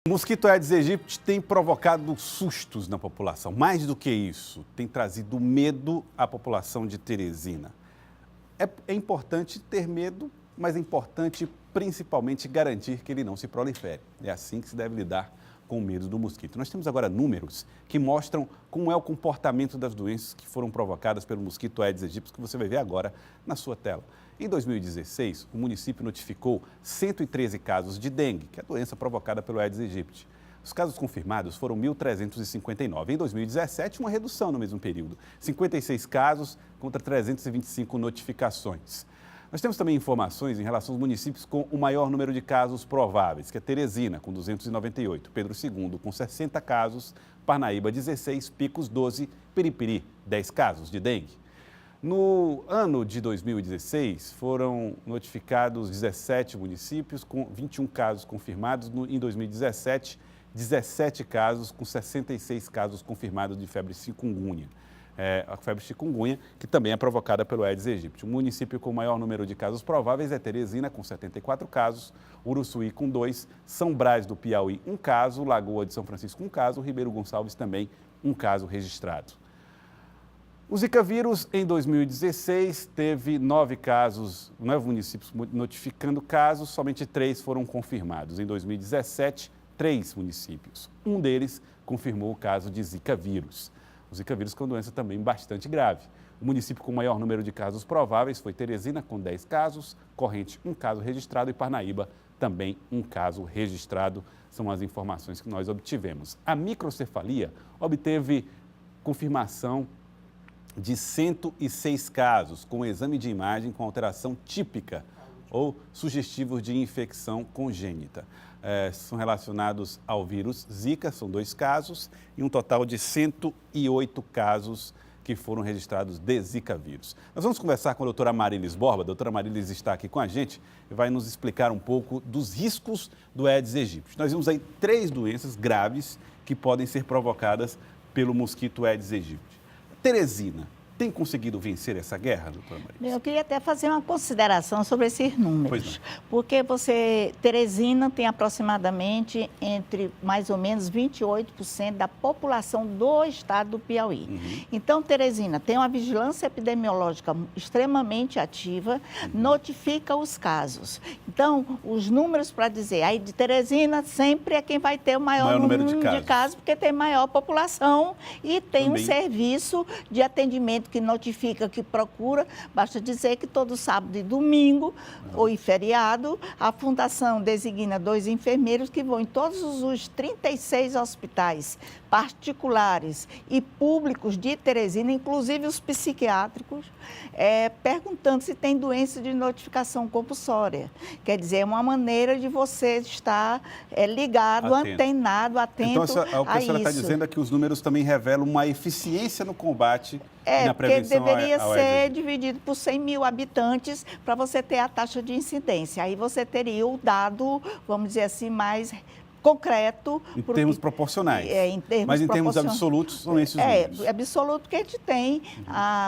O mosquito Aedes aegypti tem provocado sustos na população. Mais do que isso, tem trazido medo à população de Teresina. É importante ter medo, mas é importante principalmente garantir que ele não se prolifere. É assim que se deve lidar com o medo do mosquito. Nós temos agora números que mostram como é o comportamento das doenças que foram provocadas pelo mosquito Aedes aegypti, que você vai ver agora na sua tela. Em 2016, o município notificou 113 casos de dengue, que é a doença provocada pelo Aedes aegypti. Os casos confirmados foram 1.359. Em 2017, uma redução no mesmo período, 56 casos contra 325 notificações. Nós temos também informações em relação aos municípios com o maior número de casos prováveis, que é Teresina, com 298, Pedro II, com 60 casos, Parnaíba, 16, Picos, 12, Piripiri, 10 casos de dengue. No ano de 2016, foram notificados 17 municípios com 21 casos confirmados. Em 2017, 17 casos com 66 casos confirmados de febre chikungunya. A febre chikungunya, que também é provocada pelo Aedes aegypti. O município com o maior número de casos prováveis é Teresina, com 74 casos, Uruçuí com 2, São Brás do Piauí, 1 caso, Lagoa de São Francisco, 1 caso, Ribeiro Gonçalves também, 1 caso registrado. O Zika vírus, em 2016, teve 9 casos, 9 municípios notificando casos, somente 3 foram confirmados. Em 2017, 3 municípios. Um deles confirmou o caso de Zika vírus. O Zika vírus é uma doença também bastante grave. O município com o maior número de casos prováveis foi Teresina, com 10 casos, Corrente, 1 caso registrado e Parnaíba, também 1 caso registrado. São as informações que nós obtivemos. A microcefalia obteve confirmação de 106 casos, com exame de imagem com alteração típica ou sugestivos de infecção congênita. São relacionados ao vírus Zika, são 2 casos, e um total de 108 casos que foram registrados de Zika vírus. Nós vamos conversar com a doutora Marilis Borba. A doutora Marilis está aqui com a gente e vai nos explicar um pouco dos riscos do Aedes aegypti. Nós vimos aí 3 doenças graves que podem ser provocadas pelo mosquito Aedes aegypti. Teresina tem conseguido vencer essa guerra, doutora Maria? Eu queria até fazer uma consideração sobre esses números, porque Teresina tem aproximadamente entre mais ou menos 28% da população do estado do Piauí. Então, Teresina tem uma vigilância epidemiológica extremamente ativa, notifica os casos. Então, os números para dizer, aí de Teresina sempre é quem vai ter o maior número de casos, porque tem maior população e tem também um serviço de atendimento que notifica, que procura, basta dizer que todo sábado e domingo, ou em feriado, a Fundação designa 2 enfermeiros que vão em todos os 36 hospitais particulares e públicos de Teresina, inclusive os psiquiátricos, perguntando se tem doença de notificação compulsória. Quer dizer, é uma maneira de você estar ligado, antenado, atento a isso. Então, o que a senhora está dizendo é que os números também revelam uma eficiência no combate e na prevenção porque deveria ser dividido por 100 mil habitantes para você ter a taxa de incidência. Aí você teria o dado, vamos dizer assim, mais concreto. Em termos proporcionais. Mas em termos absolutos são esses números. É absoluto que a gente tem,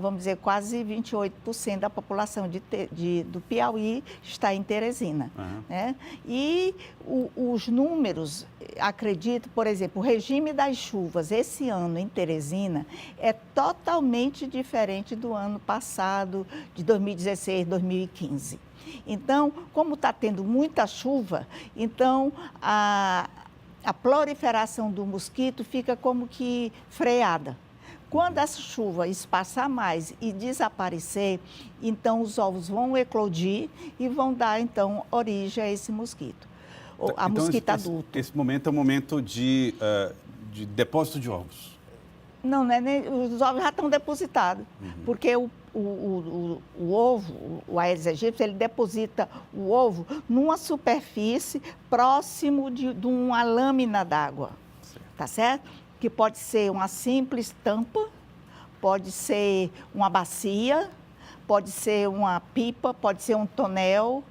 vamos dizer, quase 28% da população do Piauí está em Teresina. Né? E os números, acredito, por exemplo, o regime das chuvas esse ano em Teresina é totalmente diferente do ano passado, de 2016, 2015. Então, como está tendo muita chuva, então a proliferação do mosquito fica como que freada. Quando essa chuva espaçar mais e desaparecer, então os ovos vão eclodir e vão dar, então, origem a esse mosquito, a mosquita adulta. Esse momento é um momento de depósito de ovos? Não, os ovos já estão depositados, porque o ovo, o Aedes aegypti, ele deposita o ovo numa superfície próximo de uma lâmina d'água, tá certo? Que pode ser uma simples tampa, pode ser uma bacia, pode ser uma pipa, pode ser um tonel,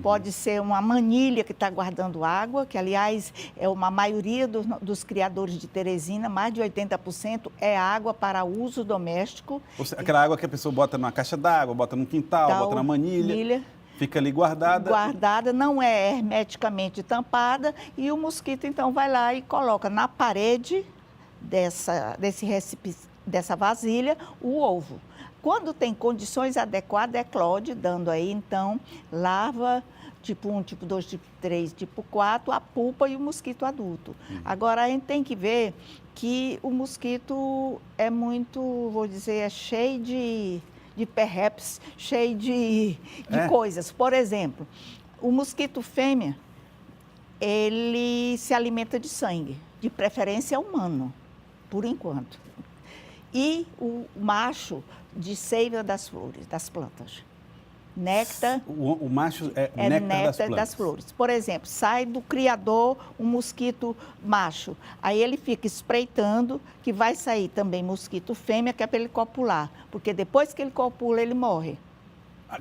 pode ser uma manilha que está guardando água, que, aliás, é uma maioria dos criadores de Teresina, mais de 80% é água para uso doméstico. Aquela água que a pessoa bota numa caixa d'água, bota no quintal, bota na manilha. Fica ali guardada. Guardada, não é hermeticamente tampada e o mosquito então vai lá e coloca na parede dessa vasilha o ovo. Quando tem condições adequadas, eclode, dando aí então larva tipo 1, tipo 2, tipo 3, tipo 4, a pupa e o mosquito adulto. Agora a gente tem que ver que o mosquito é muito, vou dizer, é cheio de perhaps, cheio de coisas. Por exemplo, o mosquito fêmea, ele se alimenta de sangue, de preferência humano, por enquanto. E o macho de seiva das flores, das plantas. Néctar. O macho é néctar das flores. Por exemplo, sai do criador um mosquito macho. Aí ele fica espreitando que vai sair também mosquito fêmea, que é para ele copular. Porque depois que ele copula, ele morre.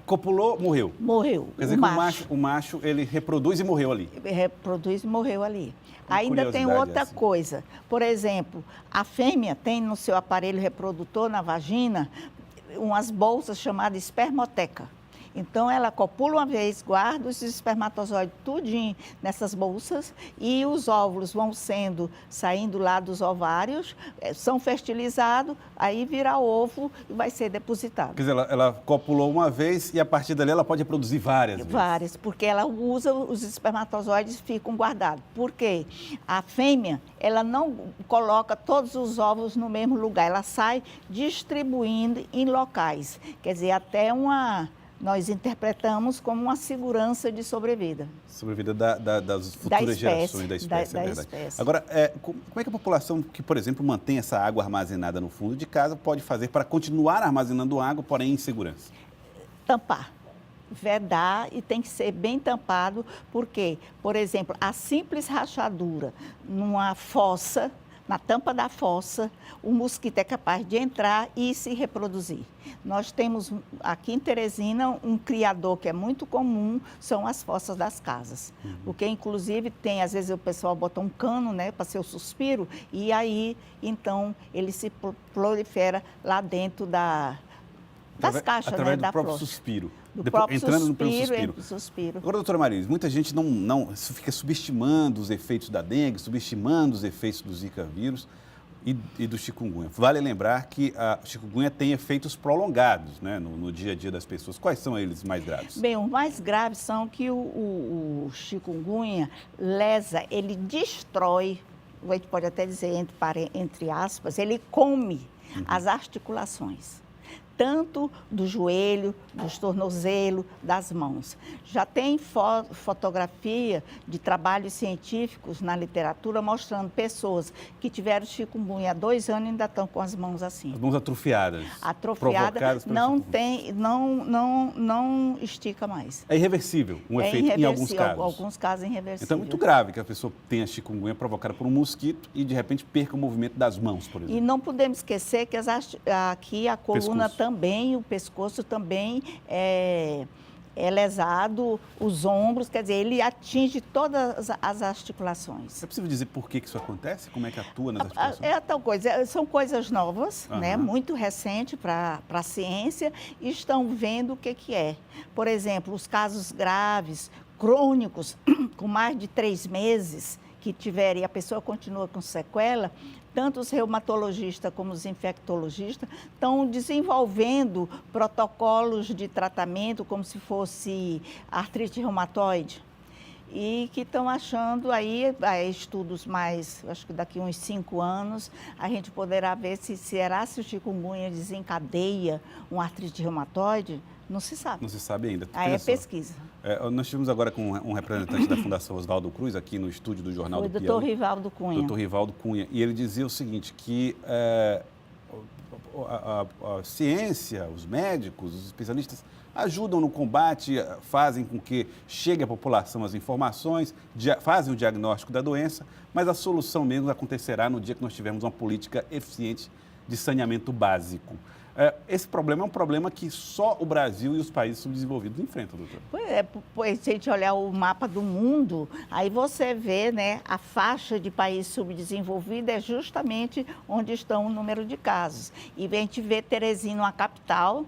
Copulou, morreu. Morreu. Quer dizer que o macho, ele reproduz e morreu ali. Reproduz e morreu ali. Ainda tem outra coisa. Por exemplo, a fêmea tem no seu aparelho reprodutor, na vagina, umas bolsas chamadas espermoteca. Então, ela copula uma vez, guarda os espermatozoides tudinho nessas bolsas e os óvulos vão saindo lá dos ovários, são fertilizados, aí vira ovo e vai ser depositado. Quer dizer, ela copulou uma vez e a partir dali ela pode reproduzir várias vezes. Várias, porque ela usa os espermatozoides e ficam guardados. Por quê? A fêmea, ela não coloca todos os ovos no mesmo lugar, ela sai distribuindo em locais. Quer dizer, nós interpretamos como uma segurança de sobrevida. Sobrevida das futuras gerações da espécie, é verdade. Agora, como é que a população que, por exemplo, mantém essa água armazenada no fundo de casa pode fazer para continuar armazenando água, porém em segurança? Tampar. Vedar e tem que ser bem tampado, porque, por exemplo, a simples rachadura numa fossa, na tampa da fossa, o mosquito é capaz de entrar e se reproduzir. Nós temos aqui em Teresina um criador que é muito comum, são as fossas das casas. Porque, inclusive, às vezes o pessoal bota um cano, né, para ser o suspiro, e aí, então, ele se prolifera lá dentro das caixas, através né, da do próprio flor. suspiro. Entrando no próprio suspiro. Agora, doutora Marise, muita gente não fica subestimando os efeitos da dengue, subestimando os efeitos do Zika vírus e do chikungunya. Vale lembrar que a chikungunya tem efeitos prolongados, né, no dia a dia das pessoas. Quais são eles mais graves? Bem, os mais graves são que o chikungunya ele destrói, a gente pode até dizer entre aspas, ele come as articulações. Tanto do joelho, dos tornozelos, das mãos. Já tem fotografia de trabalhos científicos na literatura mostrando pessoas que tiveram chikungunya há 2 anos e ainda estão com as mãos assim. As mãos atrofiadas. Atrofiadas, não estica mais. É irreversível um efeito em alguns casos. Alguns casos irreversível. Então é muito grave que a pessoa tenha chikungunya provocada por um mosquito e de repente perca o movimento das mãos, por exemplo. E não podemos esquecer que aqui a coluna também, o pescoço também é lesado, os ombros, quer dizer, ele atinge todas as articulações. É possível dizer por que isso acontece? Como é que atua nas articulações? É tal coisa, são coisas novas, né, muito recente para a ciência, e estão vendo o que é. Por exemplo, os casos graves, crônicos, com mais de 3 meses, que tiverem e a pessoa continua com sequela, tanto os reumatologistas como os infectologistas estão desenvolvendo protocolos de tratamento como se fosse artrite reumatoide e que estão achando aí, estudos mais, acho que daqui uns 5 anos, a gente poderá ver se o chikungunya desencadeia uma artrite reumatoide. Não se sabe. Não se sabe ainda. Aí é pesquisa. Nós estivemos agora com um representante da Fundação Oswaldo Cruz, aqui no estúdio do Jornal do Piauí. O doutor Rivaldo Cunha. Doutor Rivaldo Cunha. E ele dizia o seguinte, que a ciência, os médicos, os especialistas ajudam no combate, fazem com que chegue à população as informações, fazem o diagnóstico da doença, mas a solução mesmo acontecerá no dia que nós tivermos uma política eficiente de saneamento básico. Esse problema é um problema que só o Brasil e os países subdesenvolvidos enfrentam, doutor. Pois se a gente olhar o mapa do mundo, aí você vê, né, a faixa de país subdesenvolvido é justamente onde estão o número de casos. E a gente vê Teresina, uma capital,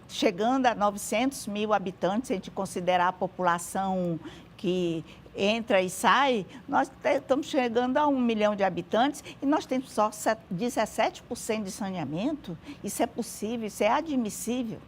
chegando a 900 mil habitantes, se a gente considerar a população que entra e sai, nós estamos chegando a 1 milhão de habitantes e nós temos só 17% de saneamento. Isso é possível, isso é admissível.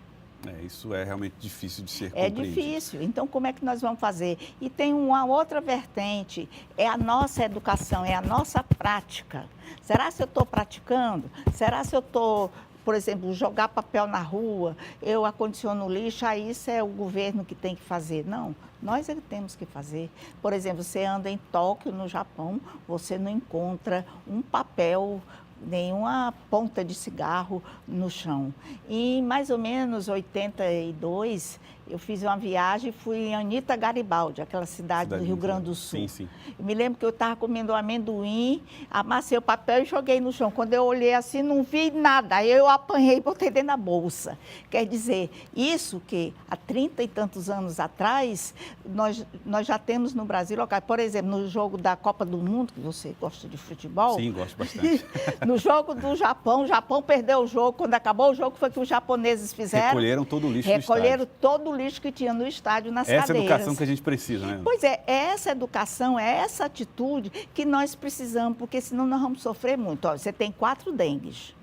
Isso é realmente difícil de ser compreendido. É difícil. Então, como é que nós vamos fazer? E tem uma outra vertente, é a nossa educação, é a nossa prática. Será se eu estou praticando? Será se eu estou, por exemplo, jogar papel na rua, eu acondiciono o lixo, aí isso é o governo que tem que fazer? Não, nós é que temos que fazer. Por exemplo, você anda em Tóquio, no Japão, você não encontra um papel, nenhuma ponta de cigarro no chão. Em mais ou menos 82, eu fiz uma viagem e fui em Anita Garibaldi, aquela cidade do Rio Grande do Sul. Sim, sim. Eu me lembro que eu estava comendo um amendoim, amassei o papel e joguei no chão. Quando eu olhei assim, não vi nada. Aí eu apanhei e botei dentro da bolsa. Quer dizer, isso que há 30 e tantos anos atrás, nós já temos no Brasil locais. Por exemplo, no jogo da Copa do Mundo, que você gosta de futebol. Sim, gosto bastante. No jogo do Japão, o Japão perdeu o jogo. Quando acabou o jogo, foi o que os japoneses fizeram. Recolheram todo o lixo do estádio. Recolheram todo o lixo que tinha no estádio, nas cadeiras. Essa educação que a gente precisa, né? Pois é, essa educação, essa atitude que nós precisamos, porque senão nós vamos sofrer muito. Olha, você tem 4 dengues,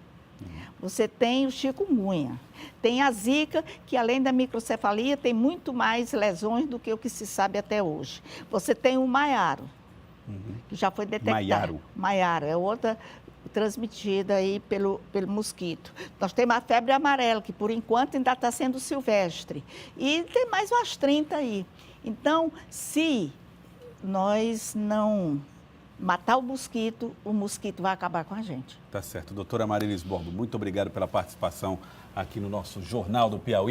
você tem o chikungunya, tem a zika, que além da microcefalia, tem muito mais lesões do que o que se sabe até hoje. Você tem o maiaro, que já foi detectado. Maiaro é outra transmitida aí pelo mosquito. Nós temos a febre amarela, que por enquanto ainda está sendo silvestre. E tem mais umas 30 aí. Então, se nós não matar o mosquito vai acabar com a gente. Tá certo. Doutora Marilis Borba, muito obrigado pela participação aqui no nosso Jornal do Piauí.